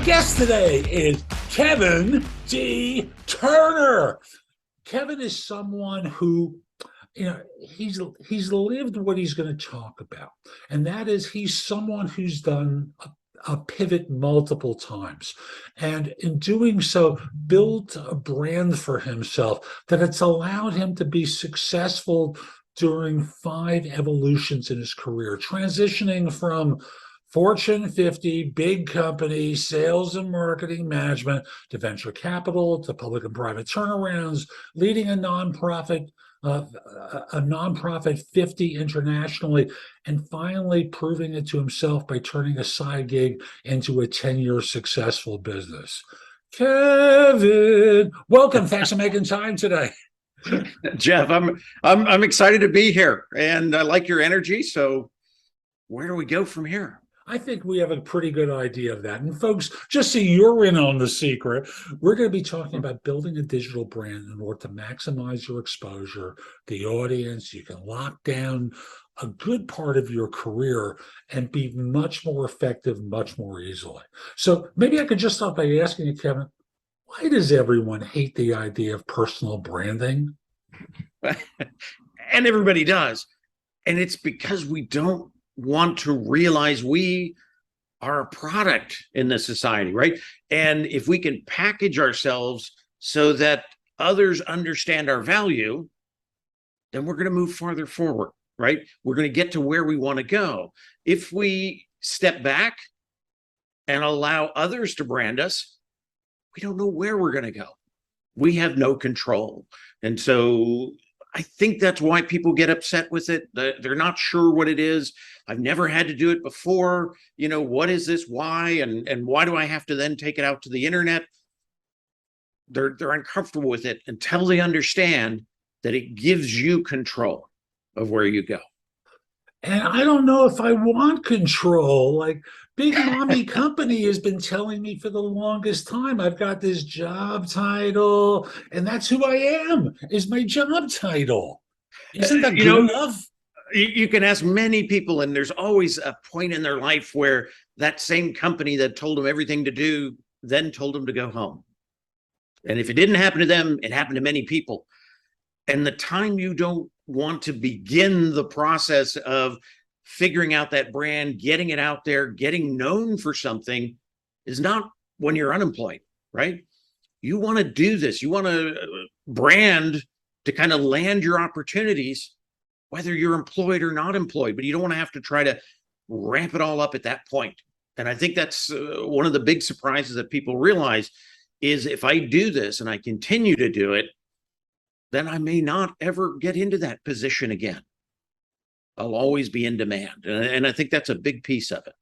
guest today is Kevin D. Turner. Kevin is someone who, he's lived what he's going to talk about, and that is he's someone who's done a pivot multiple times, and in doing so, built a brand for himself that it's allowed him to be successful during 5 evolutions in his career, transitioning from Fortune 50, big company, sales and marketing management, to venture capital, to public and private turnarounds, leading uh, a nonprofit 50 internationally, and finally proving it to himself by turning a side gig into a 10-year successful business. Kevin, welcome. Thanks for making time today. Jeff, I'm excited to be here, and I like your energy. So where do we go from here? I think we have a pretty good idea of that. And folks, just so you're in on the secret, we're going to be talking about building a digital brand in order to maximize your exposure, the audience. You can lock down a good part of your career and be much more effective, much more easily. So maybe I could just start by asking you, Kevin, why does everyone hate the idea of personal branding? And everybody does. And it's because we don't want to realize we are a product in this society, right? And if we can package ourselves so that others understand our value, then we're going to move farther forward, right? We're going to get to where we want to go. If we step back and allow others to brand us, we don't know where we're going to go. We have no control. And so I think that's why people get upset with it. They're not sure what it is. I've never had to do it before. What is this? Why? And why do I have to then take it out to the internet? They're uncomfortable with it until they understand that it gives you control of where you go. And I don't know if I want control. Like Big Mommy Company has been telling me for the longest time, I've got this job title, and that's who I am, is my job title. Isn't that good enough? You can ask many people, and there's always a point in their life where that same company that told them everything to do then told them to go home. And if it didn't happen to them, it happened to many people. And the time you don't want to begin the process of figuring out that brand, getting it out there, getting known for something is not when you're unemployed, right? You want to do this. You want to brand to kind of land your opportunities, whether you're employed or not employed, but you don't want to have to try to ramp it all up at that point. And I think that's one of the big surprises that people realize is if I do this and I continue to do it, then I may not ever get into that position again. I'll always be in demand. And I think that's a big piece of it.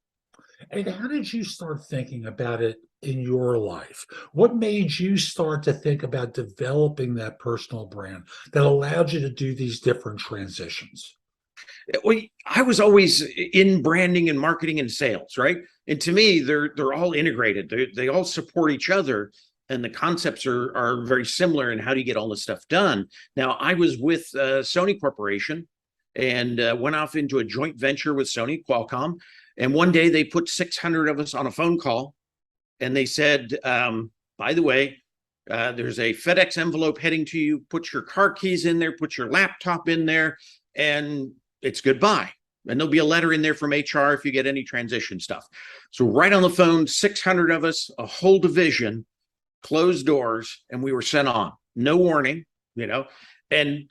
And how did you start thinking about it in your life? What made you start to think about developing that personal brand that allowed you to do these different transitions? Well, I was always in branding and marketing and sales, right? And to me, they're all integrated. They all support each other. And the concepts are very similar in how do you get all this stuff done. Now, I was with Sony Corporation and went off into a joint venture with Sony, Qualcomm. And one day they put 600 of us on a phone call and they said, by the way, there's a FedEx envelope heading to you. Put your car keys in there, put your laptop in there, and it's goodbye. And there'll be a letter in there from HR if you get any transition stuff. So right on the phone, 600 of us, a whole division, closed doors, and we were sent on. No warning, And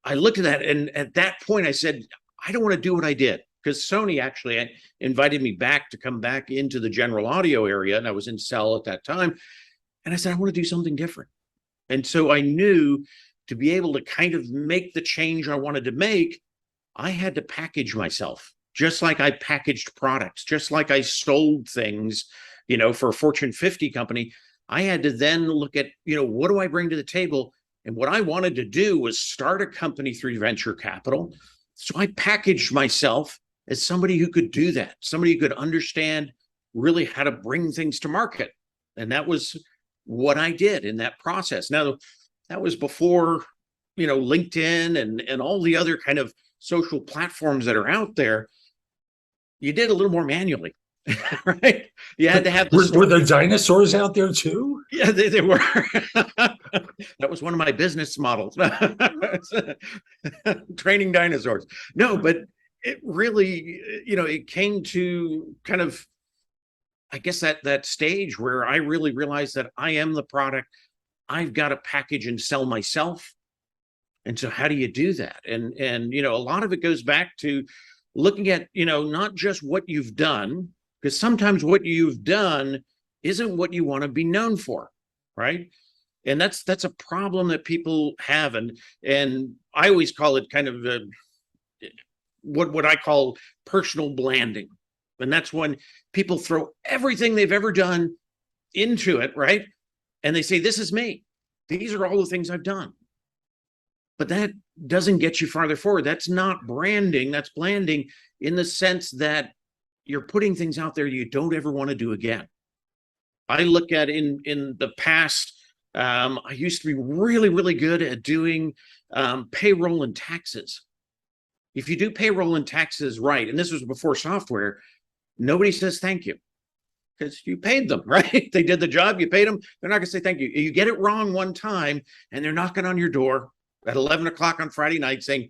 I looked at that, and at that point, I said, I don't want to do what I did. Because Sony actually invited me back to come back into the general audio area, and I was in Cell at that time. And I said, I want to do something different. And so I knew to be able to kind of make the change I wanted to make, I had to package myself, just like I packaged products, just like I sold things, for a Fortune 50 company. I had to then look at, what do I bring to the table? And what I wanted to do was start a company through venture capital. So I packaged myself as somebody who could do that, somebody who could understand really how to bring things to market. And that was what I did in that process. Now, that was before, LinkedIn and all the other kind of social platforms that are out there. You did a little more manually. right? You had to have the Were there story. dinosaurs out there too? Yeah, they were. That was one of my business models. Training dinosaurs. No, but it really, it came to kind of, I guess, that stage where I really realized that I am the product. I've got to package and sell myself. And so how do you do that? And a lot of it goes back to looking at, not just what you've done, because sometimes what you've done isn't what you want to be known for, right? And that's a problem that people have. And I always call it kind of what I call personal blanding. And that's when people throw everything they've ever done into it, right? And they say, this is me. These are all the things I've done. But that doesn't get you farther forward. That's not branding. That's blanding in the sense that you're putting things out there you don't ever want to do again. I look at in the past, I used to be really, really good at doing payroll and taxes. If you do payroll and taxes right, and this was before software, nobody says thank you because you paid them, right? They did the job, you paid them. They're not going to say thank you. You get it wrong one time, and they're knocking on your door at 11 o'clock on Friday night saying,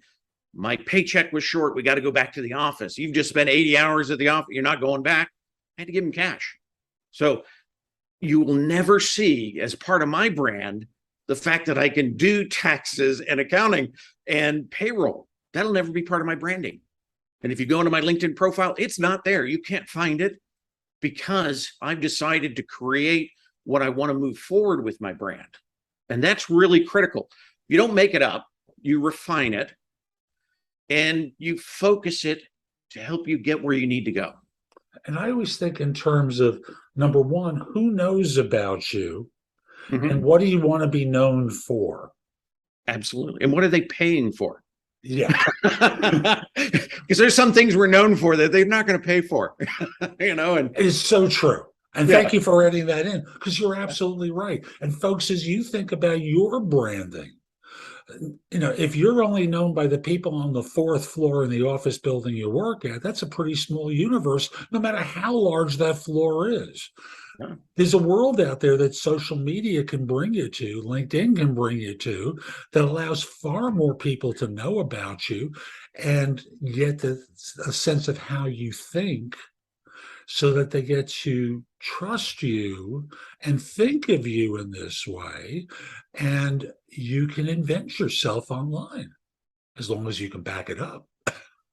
my paycheck was short. We got to go back to the office. You've just spent 80 hours at the office. You're not going back. I had to give them cash. So you will never see, as part of my brand, the fact that I can do taxes and accounting and payroll. That'll never be part of my branding. And if you go into my LinkedIn profile, it's not there. You can't find it because I've decided to create what I want to move forward with my brand. And that's really critical. You don't make it up, you refine it, and you focus it to help you get where you need to go. And I always think in terms of, number one, who knows about you, and what do you want to be known for? Absolutely. And what are they paying for? Yeah. Because there's some things we're known for that they're not going to pay for, and it is so true. And thank you for adding that in, because you're absolutely right. And folks, as you think about your branding, if you're only known by the people on the fourth floor in the office building you work at, that's a pretty small universe, no matter how large that floor is. Yeah. There's a world out there that social media can bring you to, LinkedIn can bring you to, that allows far more people to know about you and get a sense of how you think, so that they get to trust you and think of you in this way. And you can invent yourself online as long as you can back it up.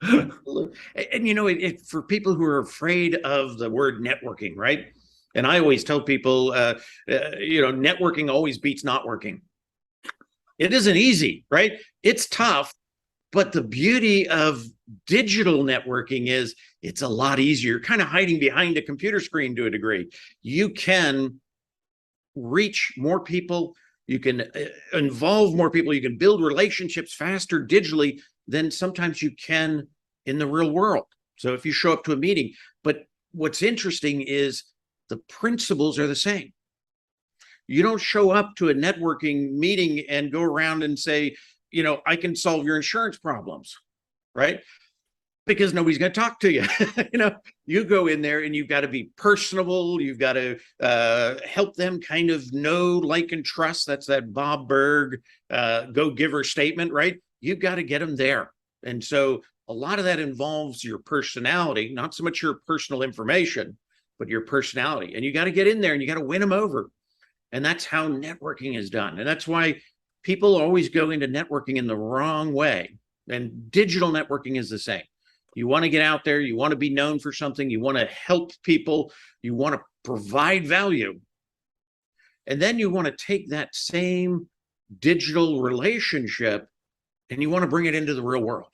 And for people who are afraid of the word networking, right? And I always tell people, networking always beats not working. It isn't easy, right? It's tough. But the beauty of digital networking is it's a lot easier, kind of hiding behind a computer screen to a degree. You can reach more people. You can involve more people. You can build relationships faster digitally than sometimes you can in the real world. So if you show up to a meeting, but what's interesting is the principles are the same. You don't show up to a networking meeting and go around and say, I can solve your insurance problems, right? Because nobody's going to talk to you. You go in there and you've got to be personable. You've got to help them kind of know, like, and trust. That's that Bob Burg go-giver statement, right? You've got to get them there. And so a lot of that involves your personality, not so much your personal information, but your personality. And you got to get in there and you got to win them over. And that's how networking is done. And that's why people always go into networking in the wrong way. And digital networking is the same. You want to get out there, you want to be known for something, you want to help people, you want to provide value. And then you want to take that same digital relationship and you want to bring it into the real world.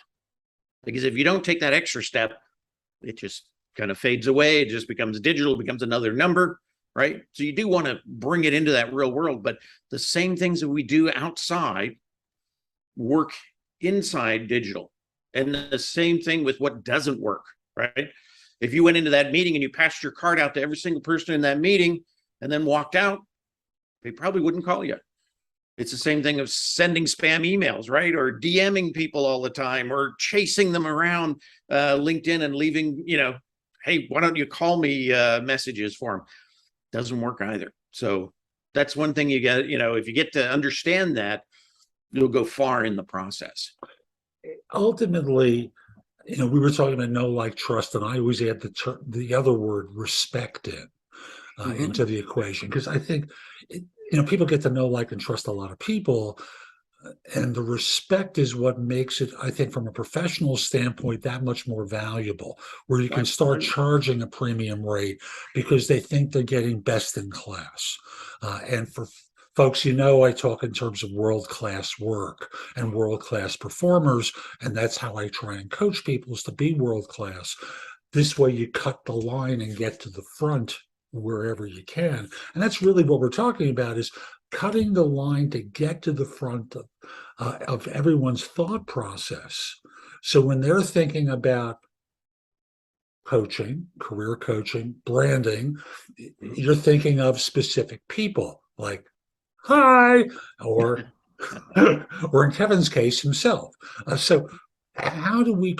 Because if you don't take that extra step, it just kind of fades away. It just becomes digital, becomes another number. Right? So you do want to bring it into that real world, but the same things that we do outside work inside digital. And the same thing with what doesn't work, right? If you went into that meeting and you passed your card out to every single person in that meeting and then walked out, they probably wouldn't call you. It's the same thing of sending spam emails, right? Or DMing people all the time or chasing them around LinkedIn and leaving, hey, why don't you call me messages for them? Doesn't work either. So that's one thing you get, if you get to understand that, you'll go far in the process. Ultimately, we were talking about know, like, trust, and I always add the other word respect into the equation, because I think people get to know, like, and trust a lot of people, and the respect is what makes it, I think, from a professional standpoint, that much more valuable, where you can start charging a premium rate because they think they're getting best in class. And for folks, I talk in terms of world-class work and world-class performers, and that's how I try and coach people, is to be world-class. This way you cut the line and get to the front wherever you can. And that's really what we're talking about, is cutting the line to get to the front of everyone's thought process. So when they're thinking about coaching, career coaching, branding, you're thinking of specific people like, hi, or or in Kevin's case, himself. So how do we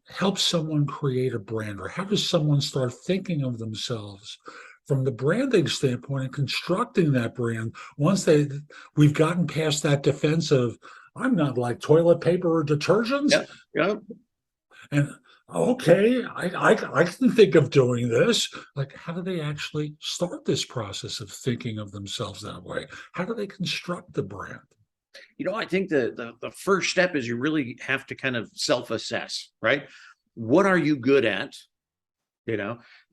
help someone create a brand, or how does someone start thinking of themselves from the branding standpoint and constructing that brand once we've gotten past that defensive, I'm not like toilet paper or detergents? Yeah. And okay, I can think of doing this. Like, how do they actually start this process of thinking of themselves that way? How do they construct the brand? I think the first step is you really have to kind of self-assess, right? What are you good at,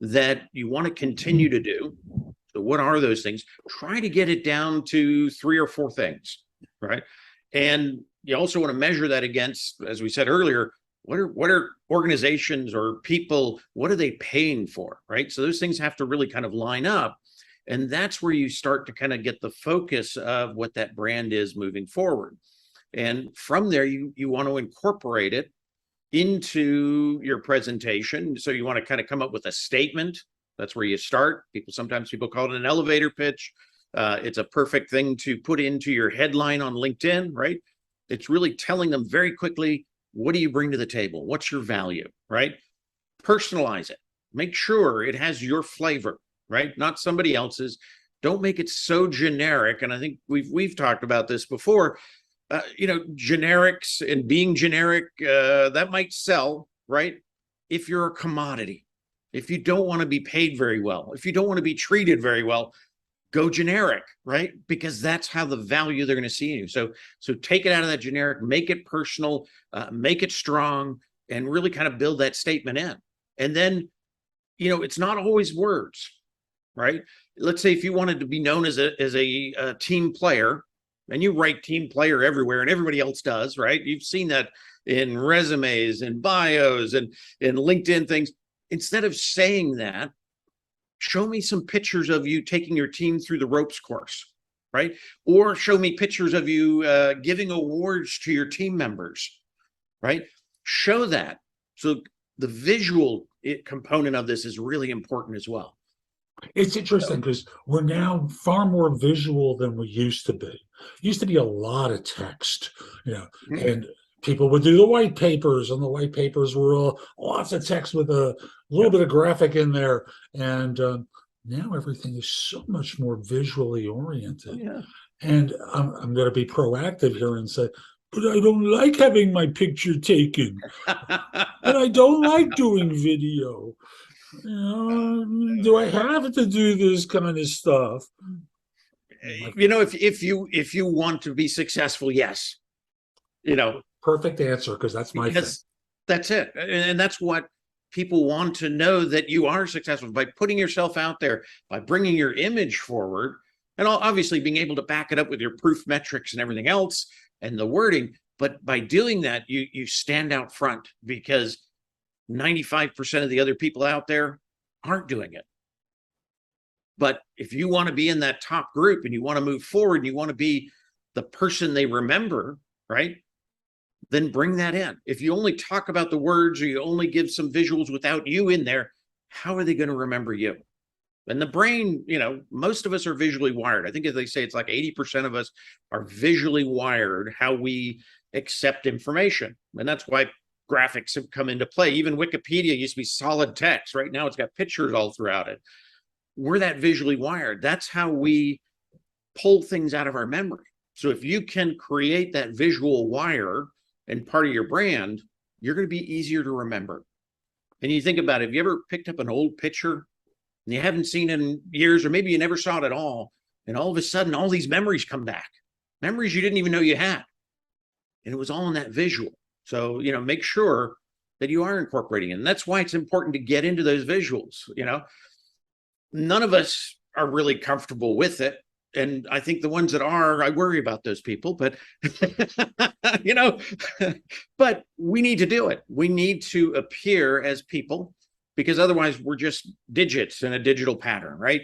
that you want to continue to do? So what are those things? Try to get it down to 3 or 4 things, right? And you also want to measure that against, as we said earlier, what are organizations or people, what are they paying for, right? So those things have to really kind of line up. And that's where you start to kind of get the focus of what that brand is moving forward. And from there, you want to incorporate it into your presentation. So you want to kind of come up with a statement. That's where you start. Sometimes people call it an elevator pitch. It's a perfect thing to put into your headline on LinkedIn, right? It's really telling them very quickly, what do you bring to the table? What's your value, right? Personalize it. Make sure it has your flavor, right? Not somebody else's. Don't make it so generic. And I think we've talked about this before. Generics and being generic, that might sell, right? If you're a commodity, if you don't want to be paid very well, if you don't want to be treated very well, go generic, right? Because that's how the value they're going to see in you. So take it out of that generic, make it personal, make it strong, and really kind of build that statement in. And then, it's not always words, right? Let's say if you wanted to be known as a team player, and you write team player everywhere, and everybody else does, right? You've seen that in resumes and bios and in LinkedIn things. Instead of saying that, show me some pictures of you taking your team through the ropes course, right? Or show me pictures of you giving awards to your team members, right? Show that. So the visual component of this is really important as well. It's interesting because we're now far more visual than we used to be. Used to be a lot of text, and people would do the white papers, and the white papers were all lots of text with a little bit of graphic in there. And now everything is so much more visually oriented. Yeah. And I'm going to be proactive here and say, but I don't like having my picture taken. And I don't like doing video. Do I have to do this kind of stuff? If you want to be successful, yes. Perfect answer, because that's my thing. That's it. And that's what people want to know, that you are successful by putting yourself out there, by bringing your image forward, and obviously being able to back it up with your proof metrics and everything else and the wording. But by doing that, you stand out front, because 95% of the other people out there aren't doing it. But if you want to be in that top group and you want to move forward and you want to be the person they remember, right? Then bring that in. If you only talk about the words, or you only give some visuals without you in there, how are they going to remember you? And the brain, most of us are visually wired. I think, as they say, it's like 80% of us are visually wired, how we accept information. And that's why graphics have come into play. Even Wikipedia used to be solid text. Right now it's got pictures all throughout it. We're that visually wired. That's how we pull things out of our memory. So if you can create that visual wire and part of your brand, you're going to be easier to remember. And you think about it, have you ever picked up an old picture and you haven't seen it in years, or maybe you never saw it at all, and all of a sudden all these memories come back, memories you didn't even know you had, and it was all in that visual. So, you know, make sure that you are incorporating it. And that's why it's important to get into those visuals. You know, none of us are really comfortable with it. And I think the ones that are, I worry about those people, but, you know, but we need to do it. We need to appear as people, because otherwise we're just digits in a digital pattern, right?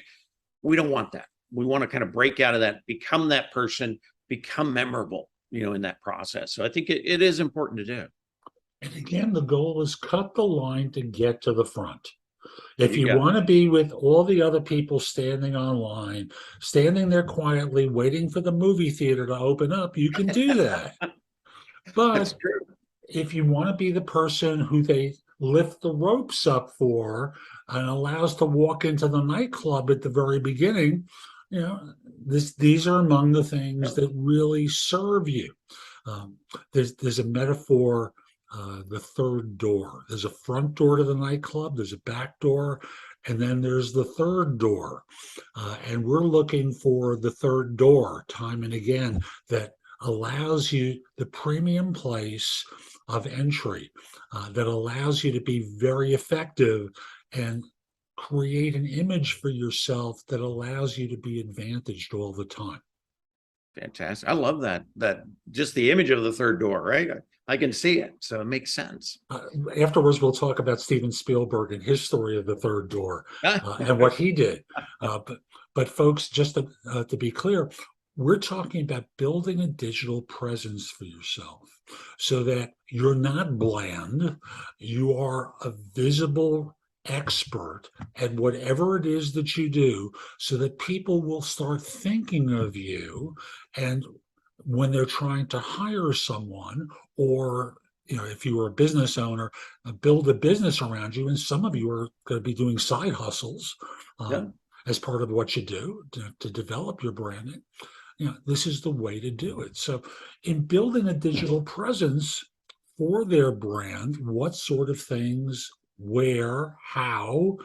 We don't want that. We want to kind of break out of that, become that person, become memorable, you know, in that process. So I think it is important to do. And again, the goal is cut the line to get to the front. If you go. want to be with all the other people standing online, standing there quietly, waiting for the movie theater to open up, you can do that. That's But true. if you want to be the person who they lift the ropes up for and allows to walk into the nightclub at the very beginning, you know, these are among the things that really serve you. There's a metaphor, the third door. There's a front door to the nightclub, there's a back door, and then there's the third door. And we're looking for the third door time and again that allows you the premium place of entry, that allows you to be very effective and create an image for yourself that allows you to be advantaged all the time. Fantastic. I love that. That just the image of the third door, right? I can see it. So it makes sense. Afterwards, we'll talk about Steven Spielberg and his story of the third door and what he did. But folks, just to be clear, we're talking about building a digital presence for yourself so that you're not bland, you are a visible expert at whatever it is that you do, so that people will start thinking of you. And when they're trying to hire someone, or you know, if you were a business owner, build a business around you, and some of you are going to be doing side hustles as part of what you do to develop your branding. You know, this is the way to do it. So in building a digital presence for their brand, what sort of things, where, how?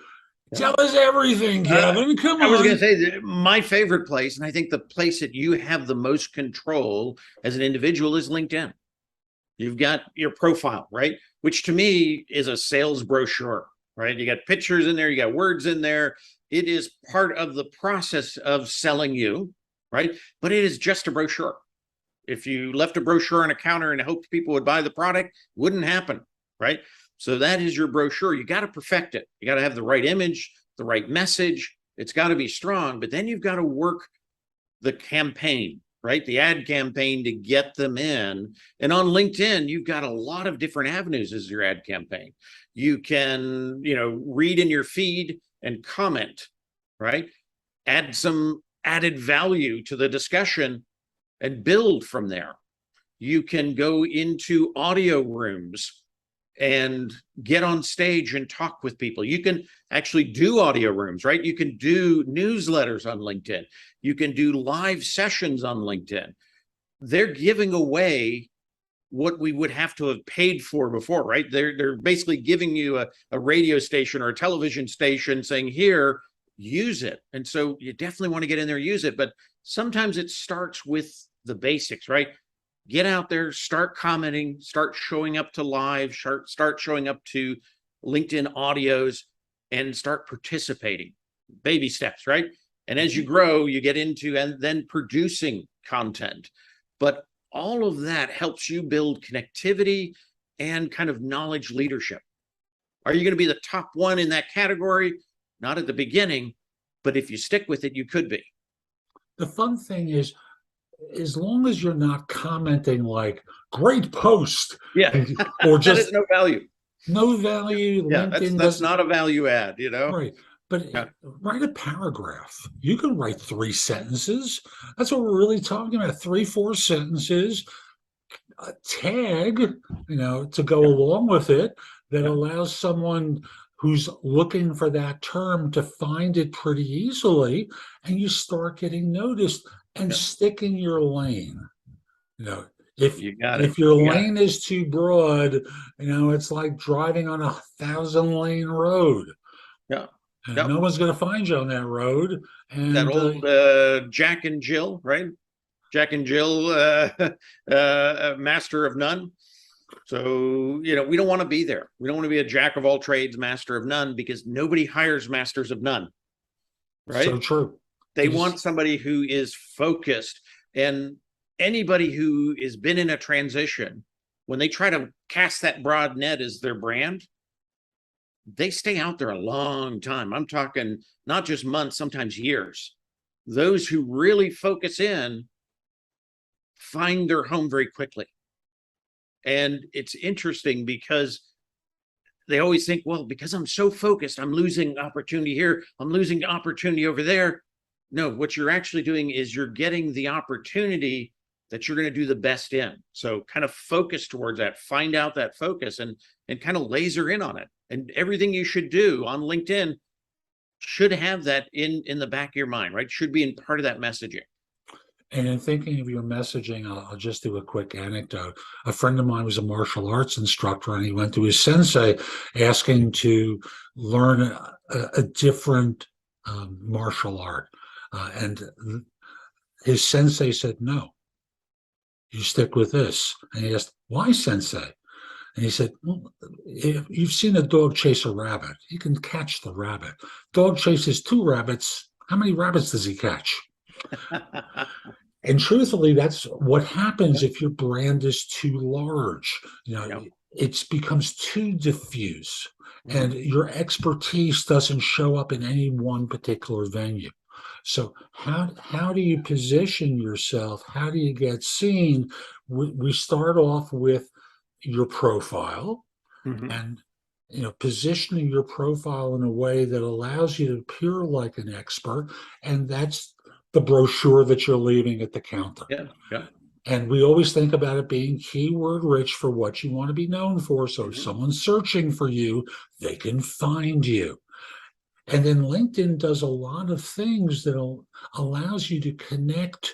Tell us everything, Kevin. Come on. I was going to say that my favorite place, and I think the place that you have the most control as an individual, is LinkedIn. You've got your profile, right? Which to me is a sales brochure, right? You got pictures in there, you got words in there. It is part of the process of selling you, right? But it is just a brochure. If you left a brochure on a counter and hoped people would buy the product, wouldn't happen, right? So that is your brochure. You got to perfect it. You got to have the right image, the right message. It's got to be strong, but then you've got to work the campaign, right? The ad campaign to get them in. And on LinkedIn, you've got a lot of different avenues as your ad campaign. You can, you know, read in your feed and comment, right? Add some added value to the discussion and build from there. You can go into audio rooms and get on stage and talk with people. You can actually do audio rooms, right? You can do newsletters on LinkedIn. You can do live sessions on LinkedIn. They're giving away what we would have to have paid for before, right? They're basically giving you a radio station or a television station saying, here, use it. And so you definitely want to get in there, use it. But sometimes it starts with the basics, right? Get out there, start commenting, start showing up to live, start showing up to LinkedIn audios, and start participating. Baby steps, right? And as you grow, you get into and then producing content. But all of that helps you build connectivity and kind of knowledge leadership. Are you going to be the top one in that category? Not at the beginning, but if you stick with it, you could be. The fun thing is, as long as you're not commenting like "great post," or just that is no value. No value. Yeah, that's not a value add, you know. Right. But write a paragraph. You can write 3 sentences. That's what we're really talking about. 3, 4 sentences. a tag, to go along with it that Yeah. allows someone who's looking for that term to find it pretty easily, and you start getting noticed and Yeah. stick in your lane. You know, if You got it. if your You got it. lane is too broad, it's like driving on 1,000-lane road. Yeah. And Yep. no one's going to find you on that road. That And old Jack and Jill, right? Jack and Jill, master of none. So, we don't want to be there. We don't want to be a jack of all trades, master of none, because nobody hires masters of none, so right? true. They It want is- somebody who is focused. And anybody who has been in a transition, when they try to cast that broad net as their brand, they stay out there a long time. I'm talking not just months, sometimes years. Those who really focus in find their home very quickly. And it's interesting because they always think, well, because I'm so focused, I'm losing opportunity here, I'm losing opportunity over there. No, what you're actually doing is you're getting the opportunity that you're going to do the best in. So kind of focus towards that, find out that focus and kind of laser in on it. And everything you should do on LinkedIn should have that in the back of your mind, right? Should be in part of that messaging. And in thinking of your messaging, I'll just do a quick anecdote. A friend of mine was a martial arts instructor, and he went to his sensei asking to learn a different martial art. And his sensei said, "No, you stick with this." And he asked, "Why, sensei?" And he said, "Well, if you've seen a dog chase a rabbit, he can catch the rabbit. Dog chases two rabbits. How many rabbits does he catch?" And truthfully, that's what happens if your brand is too large. Yeah. It becomes too diffuse, and Mhm. your expertise doesn't show up in any one particular venue. So how do you position yourself? How do you get seen? We start off with your profile, Mhm. and positioning your profile in a way that allows you to appear like an expert, and that's the brochure that you're leaving at the counter. Yeah. Yeah. And we always think about it being keyword rich for what you want to be known for, so if Mhm. someone's searching for you, they can find you. And then LinkedIn does a lot of things that allows you to connect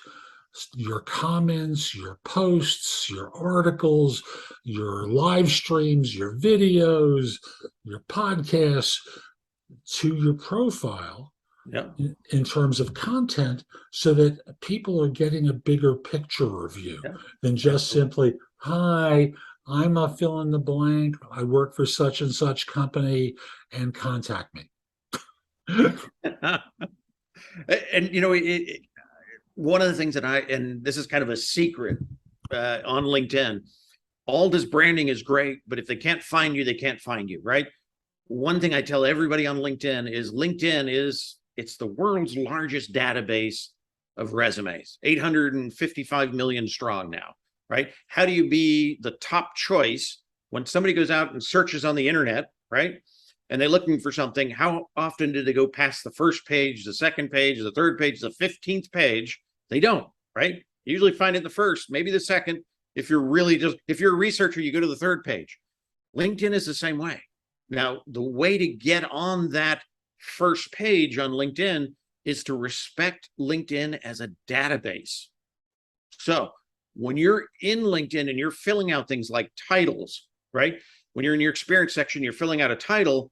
your comments, your posts, your articles, your live streams, your videos, your podcasts to your profile Yeah. in terms of content, so that people are getting a bigger picture of you Yeah. than just Absolutely. simply, "Hi, I'm a fill in the blank. I work for such and such company, and contact me." And one of the things that and this is kind of a secret on LinkedIn, Alda's branding is great, but if they can't find you, they can't find you, right? One thing I tell everybody on LinkedIn is it's the world's largest database of resumes, 855 million strong now, right? How do you be the top choice when somebody goes out and searches on the internet, right? And they're looking for something? How often do they go past the first page, the second page, the third page, the 15th page? They don't, right? You usually find it in the first, maybe the second. If you're a researcher, you go to the third page. LinkedIn is the same way. Now, the way to get on that first page on LinkedIn is to respect LinkedIn as a database. So when you're in LinkedIn and you're filling out things like titles, right? When you're in your experience section, you're filling out a title,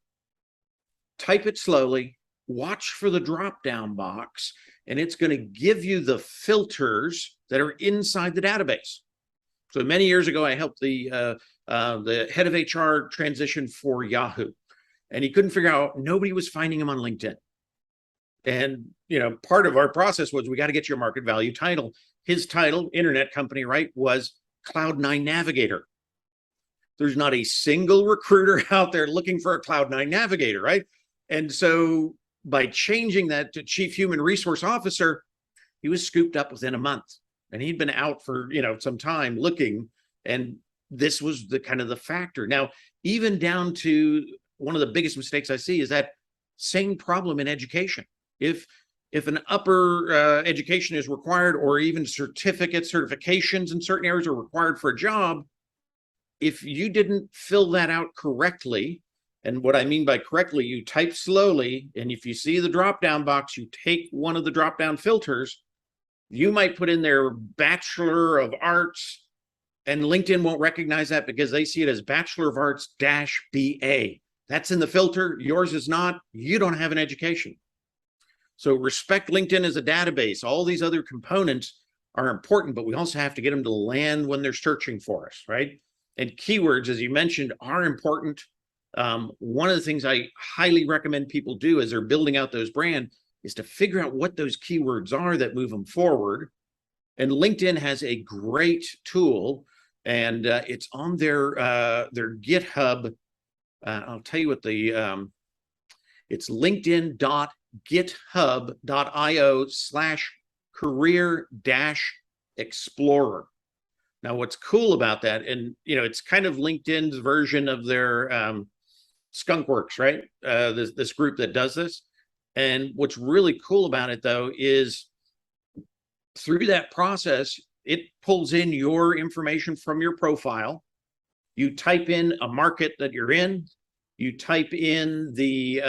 type it slowly, watch for the drop down box, and it's going to give you the filters that are inside the database. So many years ago, I helped the head of HR transition for Yahoo, and he couldn't figure out, nobody was finding him on LinkedIn. And part of our process was, we got to get your market value title. His title, internet company, right, was Cloud9 Navigator. There's not a single recruiter out there looking for a Cloud9 Navigator, right? And so by changing that to Chief Human Resource Officer, he was scooped up within a month. And he'd been out for some time looking, and this was the kind of the factor. Now, even down to one of the biggest mistakes I see is that same problem in education. If if an upper education is required, or even certifications in certain areas are required for a job, if you didn't fill that out correctly, and what I mean by correctly, you type slowly, and if you see the drop-down box, you take one of the drop-down filters, you might put in their Bachelor of Arts, and LinkedIn won't recognize that because they see it as Bachelor of Arts -BA. That's in the filter. Yours is not. You don't have an education. So respect LinkedIn as a database. All these other components are important, but we also have to get them to land when they're searching for us, right? And keywords, as you mentioned, are important. One of the things I highly recommend people do as they're building out those brands is to figure out what those keywords are that move them forward. And LinkedIn has a great tool, and it's on their GitHub. I'll tell you what it's linkedin.github.io/career-explorer. Now, what's cool about that, and it's kind of LinkedIn's version of their Skunkworks, right? This group that does this. And what's really cool about it, though, is through that process, it pulls in your information from your profile. You type in a market that you're in. You type in the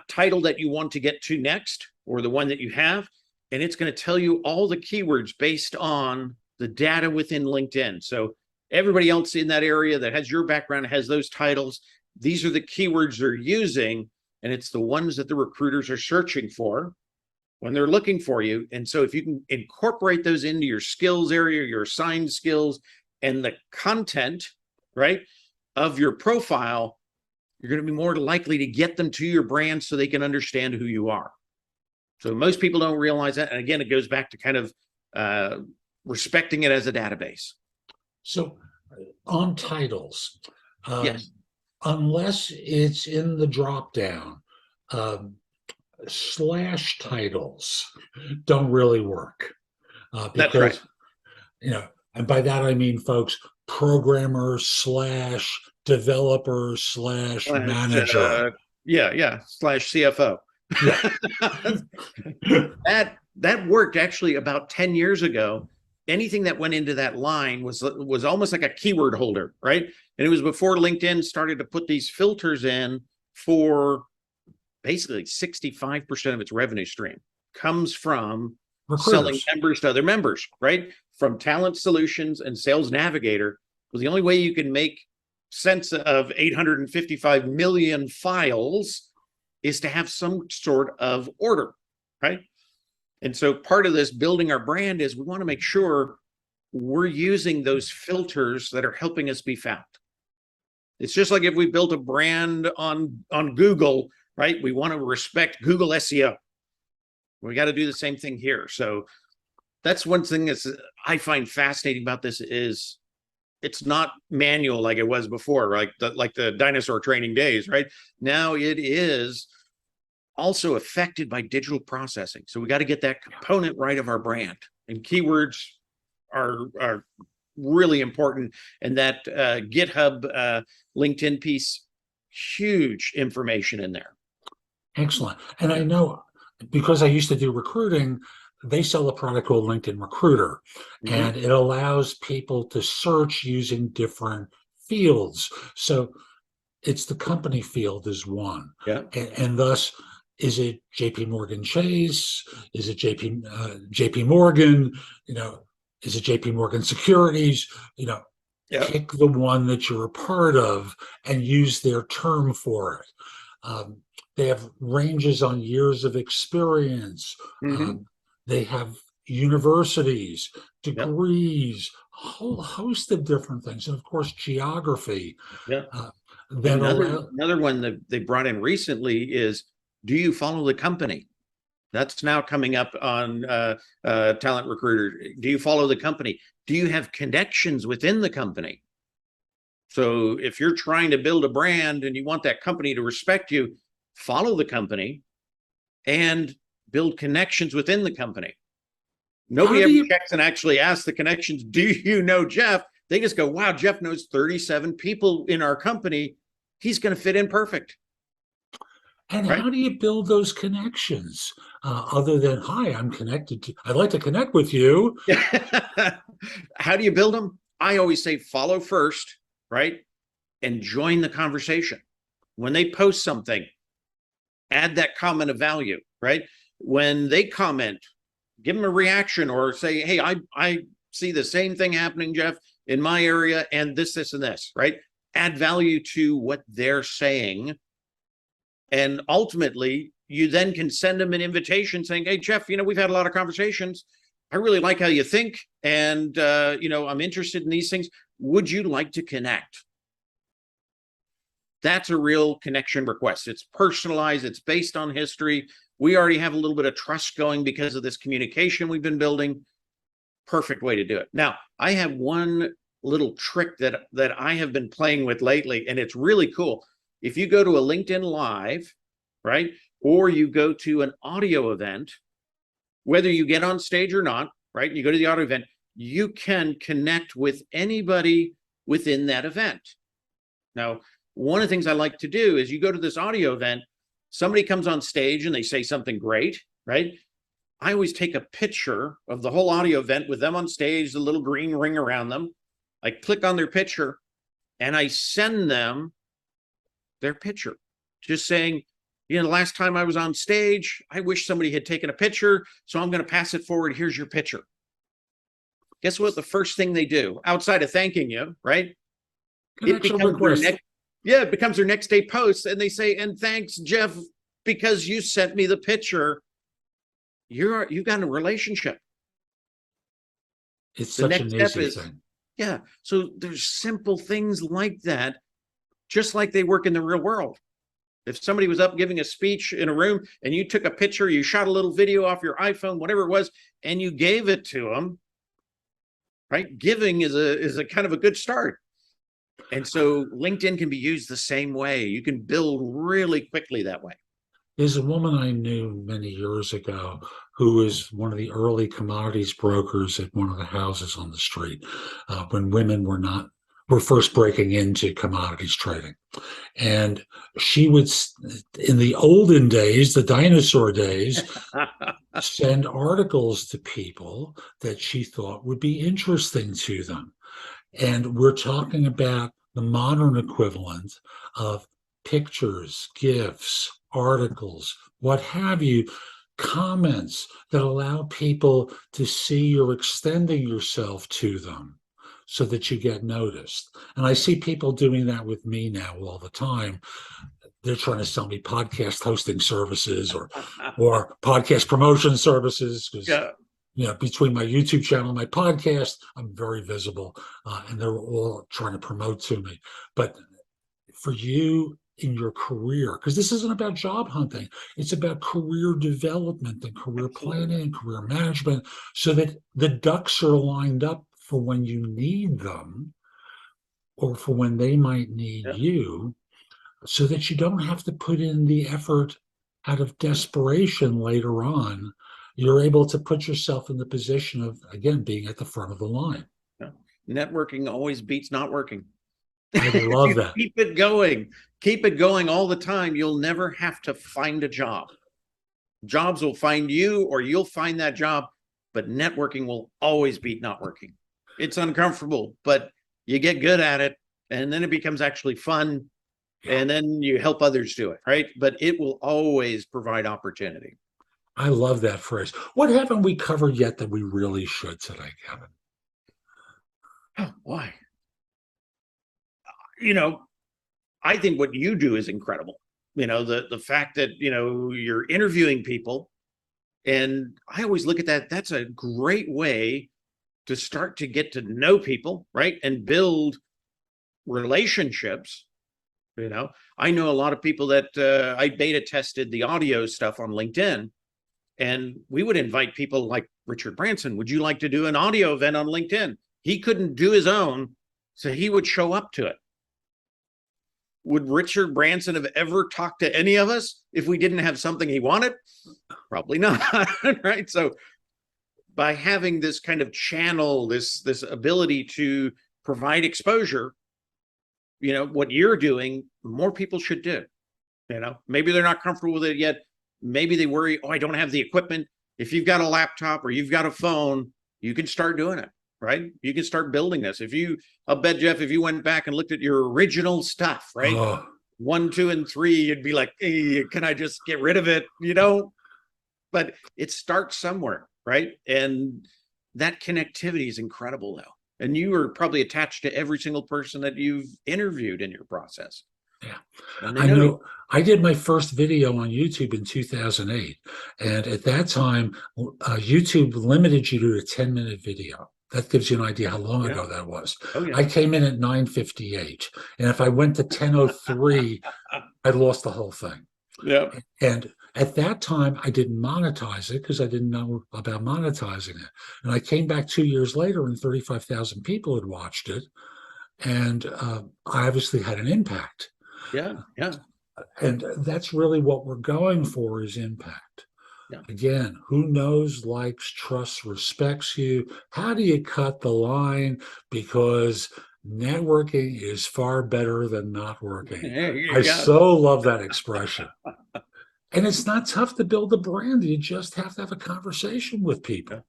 title that you want to get to next, or the one that you have, and it's going to tell you all the keywords based on the data within LinkedIn. So everybody else in that area that has your background has those titles. These are the keywords they're using, and it's the ones that the recruiters are searching for when they're looking for you. And so if you can incorporate those into your skills area, your assigned skills, and the content, right, of your profile, you're going to be more likely to get them to your brand so they can understand who you are. So most people don't realize that. And again, it goes back to kind of respecting it as a database. So on titles, Yes. unless it's in the drop down, slash titles don't really work. That's right. And by that I mean, folks, programmer slash developer slash manager. /CFO. Yeah. That worked actually about 10 years ago. Anything that went into that line was almost like a keyword holder, right? And it was before LinkedIn started to put these filters in for basically 65% of its revenue stream comes from selling members to other members, right? From Talent Solutions and Sales Navigator. Well, the only way you can make sense of 855 million files is to have some sort of order, right? And so part of this building our brand is we want to make sure we're using those filters that are helping us be found. It's just like if we built a brand on Google, right? We want to respect Google SEO. We got to do the same thing here. So that's one thing that's I find fascinating about this is it's not manual like it was before, like the dinosaur training days, right? Now it is also affected by digital processing. So we got to get that component right of our brand, and keywords are really important. And that GitHub LinkedIn piece, huge information in there. Excellent. And I know because I used to do recruiting, they sell a product called LinkedIn Recruiter, and it allows people to search using different fields. So it's the company field is one. Yeah. And thus, is it JP Morgan Chase? Is it JP Morgan? Is it JP Morgan Securities? Pick the one that you're a part of and use their term for it. They have ranges on years of experience. They have universities, degrees, a whole host of different things. And of course, geography. Another one that they brought in recently is, do you follow the company? That's now coming up on Talent Recruiter. Do you follow the company? Do you have connections within the company? So if you're trying to build a brand and you want that company to respect you, follow the company and build connections within the company. Nobody ever checks and actually asks the connections, do you know Jeff? They just go, wow, Jeff knows 37 people in our company. He's going to fit in perfect. And right? how do you build those connections other than, hi, I'm connected to, I'd like to connect with you. How do you build them? I always say follow first, right? And join the conversation. When they post something, add that comment of value, right? When they comment, give them a reaction or say, hey, I see the same thing happening, Jeff, in my area, and this, and this, right? Add value to what they're saying. And ultimately, you then can send them an invitation saying, hey, Jeff, we've had a lot of conversations. I really like how you think. And, I'm interested in these things. Would you like to connect? That's a real connection request. It's personalized. It's based on history. We already have a little bit of trust going because of this communication we've been building. Perfect way to do it. Now, I have one little trick that I have been playing with lately, and it's really cool. If you go to a LinkedIn Live, right, or you go to an audio event, whether you get on stage or not, right, you go to the audio event, you can connect with anybody within that event. Now, one of the things I like to do is you go to this audio event, somebody comes on stage and they say something great, right? I always take a picture of the whole audio event with them on stage, the little green ring around them. I click on their picture and I send them their picture, just saying, the last time I was on stage, I wish somebody had taken a picture, so I'm going to pass it forward. Here's your picture. Guess what? The first thing they do, outside of thanking you, right? It becomes their next day post, and they say, and thanks, Jeff, because you sent me the picture. You've got a relationship. It's such an easy thing. Yeah. So there's simple things like that, just like they work in the real world. If somebody was up giving a speech in a room and you took a picture, you shot a little video off your iPhone, whatever it was, and you gave it to them, right? Giving is a kind of a good start. And so LinkedIn can be used the same way. You can build really quickly that way. There's a woman I knew many years ago who was one of the early commodities brokers at one of the houses on the street when women were first breaking into commodities trading. And she would, in the olden days, the dinosaur days, send articles to people that she thought would be interesting to them. And we're talking about the modern equivalent of pictures, GIFs, articles, what have you, comments that allow people to see you're extending yourself to them so that you get noticed. And I see people doing that with me now all the time. They're trying to sell me podcast hosting services or podcast promotion services because between my YouTube channel and my podcast, I'm very visible, and they're all trying to promote to me. But for you in your career, because this isn't about job hunting, it's about career development and career planning and career management, so that the ducks are lined up for when you need them or for when they might need you, so that you don't have to put in the effort out of desperation later on. You're able to put yourself in the position of, again, being at the front of the line. Networking always beats not working. I love that. Keep it going. Keep it going all the time. You'll never have to find a job. Jobs will find you or you'll find that job, but networking will always beat not working. It's uncomfortable, but you get good at it, and then it becomes actually fun, and then you help others do it, right? But it will always provide opportunity. I love that phrase. What haven't we covered yet that we really should today, Kevin? Oh, why? I think what you do is incredible. The fact that, you're interviewing people, and I always look at that. That's a great way to start to get to know people, right? And build relationships. I know a lot of people that I beta tested the audio stuff on LinkedIn, and we would invite people like Richard Branson. Would you like to do an audio event on LinkedIn? He couldn't do his own, so he would show up to it. Would Richard Branson have ever talked to any of us if we didn't have something he wanted? Probably not, right? So by having this kind of channel, this ability to provide exposure, what you're doing, more people should do. Maybe they're not comfortable with it yet. Maybe they worry, oh, I don't have the equipment. If you've got a laptop or you've got a phone, you can start doing it, right? You can start building this. I'll bet, Jeff, if you went back and looked at your original stuff, right? Oh, 1, 2, and 3, you'd be like, hey, can I just get rid of it? But it starts somewhere, right? And that connectivity is incredible, though. And you are probably attached to every single person that you've interviewed in your process. yeah. And I know I did my first video on YouTube in 2008. And at that time, YouTube limited you to a 10-minute video. That gives you an idea how long ago that was. Oh, yeah. I came in at 9:58. And if I went to 10:03, I'd lost the whole thing. Yeah. And at that time, I didn't monetize it because I didn't know about monetizing it. And I came back 2 years later and 35,000 people had watched it. And I obviously had an impact. Yeah. Yeah. And that's really what we're going for, is impact. Yeah. Again, who knows, likes, trusts, respects you? How do you cut the line? Because networking is far better than not working. I so love that expression. And it's not tough to build a brand. You just have to have a conversation with people. Yeah.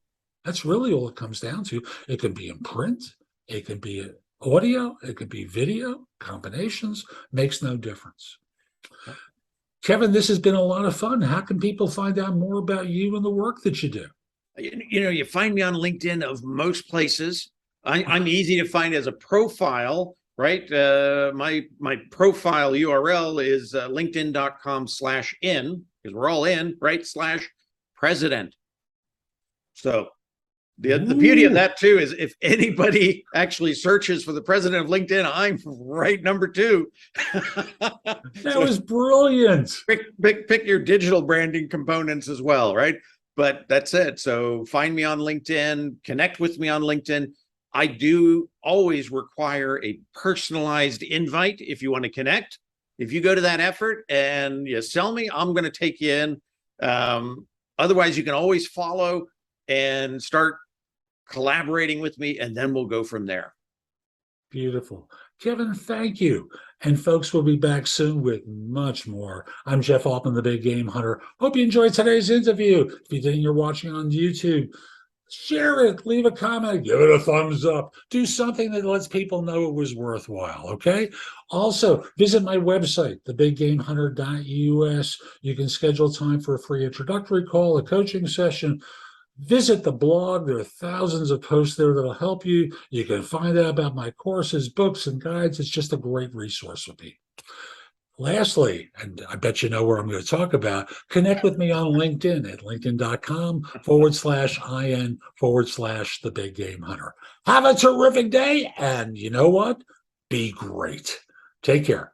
That's really all it comes down to. It can be in print. It can be audio. It could be video. Combinations makes no difference. Yeah. Kevin, this has been a lot of fun. How can people find out more about you and the work that you do? You find me on LinkedIn of most places. I'm easy to find as a profile, right? My profile URL is linkedin.com/in, because we're all in, right? /president. So the beauty of that too is if anybody actually searches for the president of LinkedIn, I'm right number 2. That was brilliant. Pick your digital branding components as well, right? But that's it. So find me on LinkedIn, connect with me on LinkedIn. I do always require a personalized invite if you want to connect. If you go to that effort and you sell me, I'm going to take you in. Otherwise, you can always follow and start collaborating with me, and then we'll go from there. Beautiful. Kevin, thank you. And folks, we'll be back soon with much more. I'm Jeff Altman, the Big Game Hunter. Hope you enjoyed today's interview. If you didn't, you're watching on YouTube, share it, leave a comment, give it a thumbs up, do something that lets people know it was worthwhile, okay? Also, visit my website, thebiggamehunter.us. You can schedule time for a free introductory call, a coaching session. Visit the blog. There are thousands of posts there that'll help you. You can find out about my courses, books, and guides. It's just a great resource with me. Lastly, and I bet you know where I'm going to talk about, connect with me on LinkedIn at linkedin.com/in/the Big Game Hunter. Have a terrific day. And you know what? Be great. Take care.